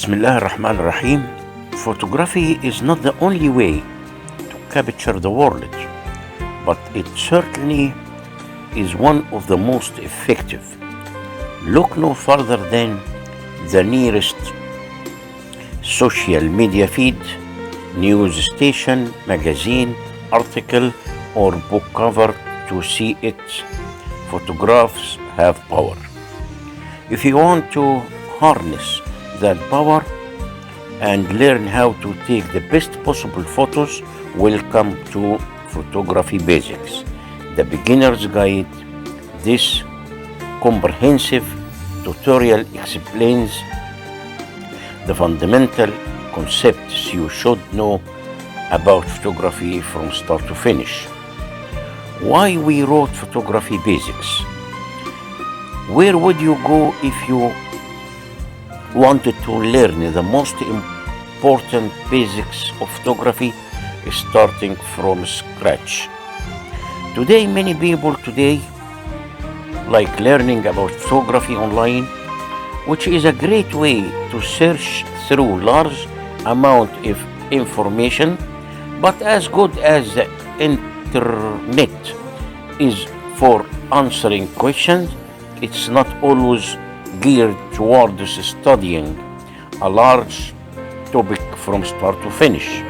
Bismillah ar-Rahman ar-Rahim. Photography is not the only way to capture the world, but it certainly is one of the most effective. Look no further than the nearest social media feed, news station, magazine, article, or book cover to see it. Photographs have power. If you want to harness that power and learn how to take the best possible photos, welcome to Photography Basics, the beginner's guide. This comprehensive tutorial explains the fundamental concepts you should know about photography from start to finish. Why we wrote Photography Basics? Where would you go if you wanted to learn the most important basics of photography starting from scratch? Today, many people like learning about photography online, which is a great way to search through large amount of information, but as good as the internet is for answering questions, it's not always geared towards studying a large topic from start to finish.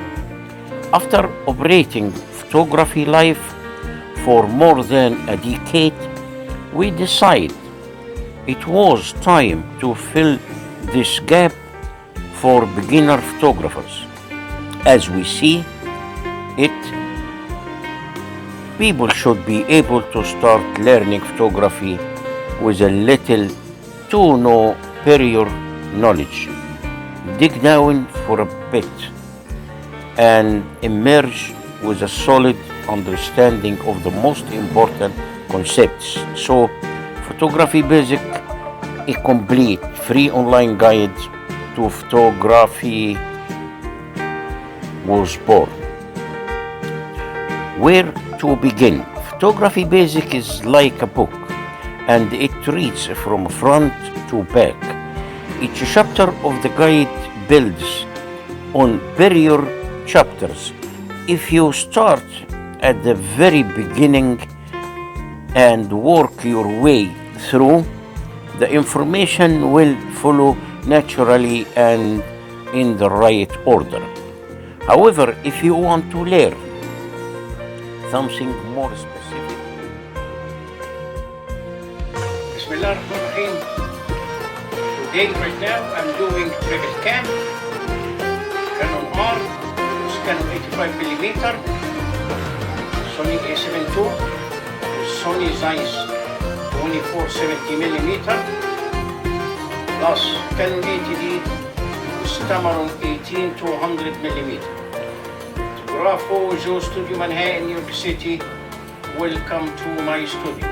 After operating photography life for more than a decade, we decided it was time to fill this gap for beginner photographers. As we see it, people should be able to start learning photography with a little to no prior knowledge. Dig down for a bit and emerge with a solid understanding of the most important concepts. So, Photography Basic, a complete free online guide to photography, was born. Where to begin? Photography Basic is like a book, and it reads from front to back. Each chapter of the guide builds on prior chapters. If you start at the very beginning and work your way through, the information will follow naturally and in the right order. However, if you want to learn something more specific, Bismillah ar-Rahman ar-Rahim. Today, right now, I'm doing triple cam, Canon R, Canon 85mm, Sony A7 II, Sony Zeiss 24-70mm, plus Canon 80D Tamron 18-100mm. Fotógrafo, Joe Studio Manhattan, New York City. Welcome to my studio.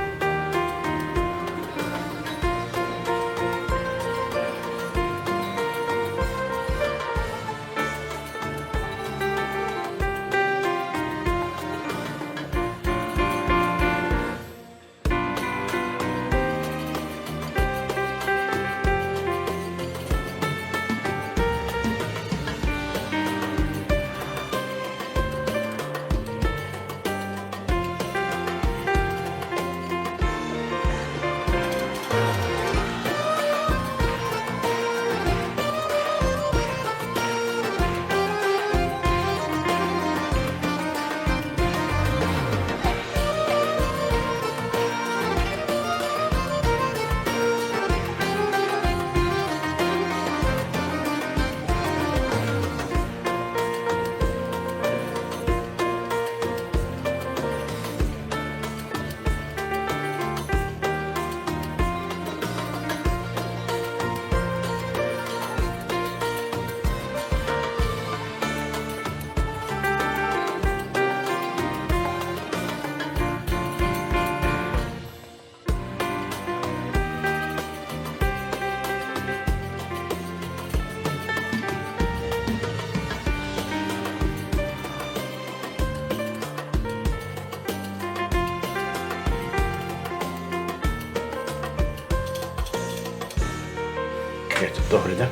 حكاية الظهر ده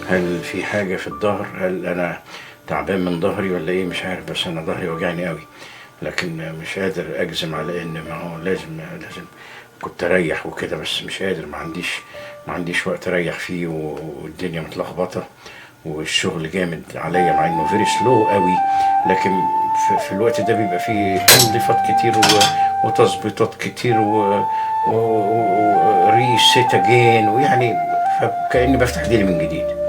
هل في حاجة في الظهر؟ هل أنا تعبان من ظهري ولا إيه؟ مش عارف، بس أنا ظهري وجعني قوي، لكن مش قادر أجزم على إن ما هو لازم كنت أريح وكده، بس مش قادر، ما عنديش وقت أريح فيه، والدنيا متلخبطة والشغل جامد عليا، مع إنه فيري سلو قوي، لكن في الوقت ده بيبقى فيه تنظيفات كتير وتظبيطات كتير وريسيت اجين، ويعني فكأني بفتح ديلي من جديد.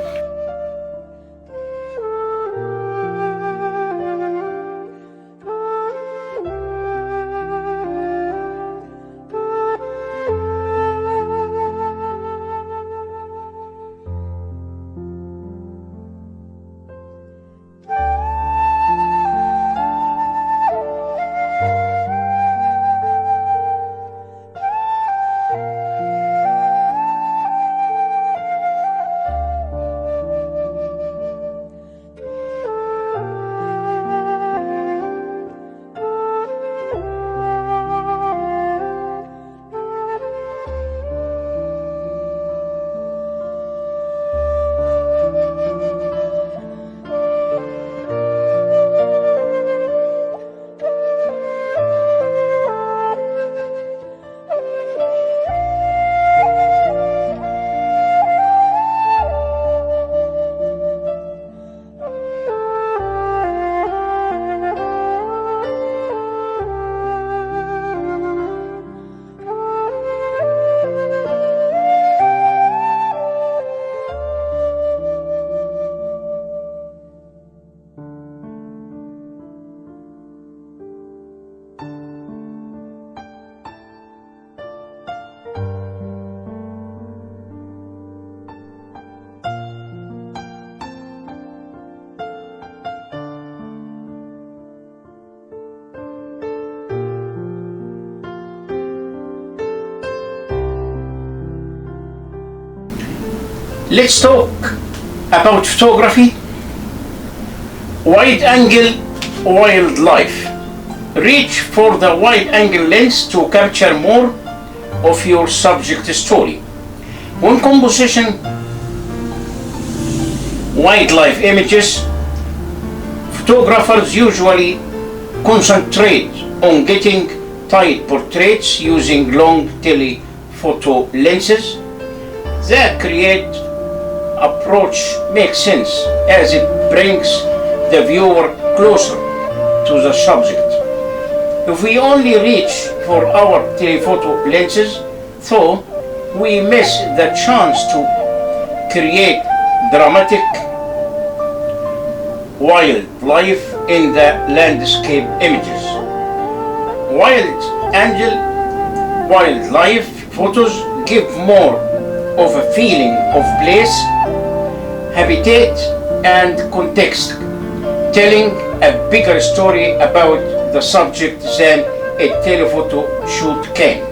Let's talk about photography. Wide angle wildlife. Reach for the wide angle lens to capture more of your subject story. When composition wildlife images, photographers usually concentrate on getting tight portraits using long telephoto lenses. The create approach makes sense as it brings the viewer closer to the subject. If we only reach for our telephoto lenses, so we miss the chance to create dramatic wildlife in the landscape images. Wildlife photos give more of a feeling of place, habitat, and context, telling a bigger story about the subject than a telephoto shoot can.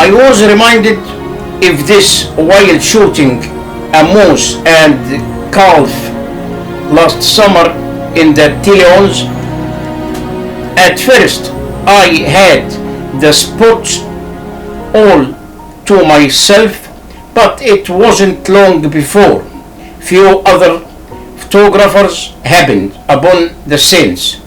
I was reminded of this while shooting a moose and calf last summer in the Tetons. At first I had the spots all to myself, but it wasn't long before few other photographers happened upon the scenes.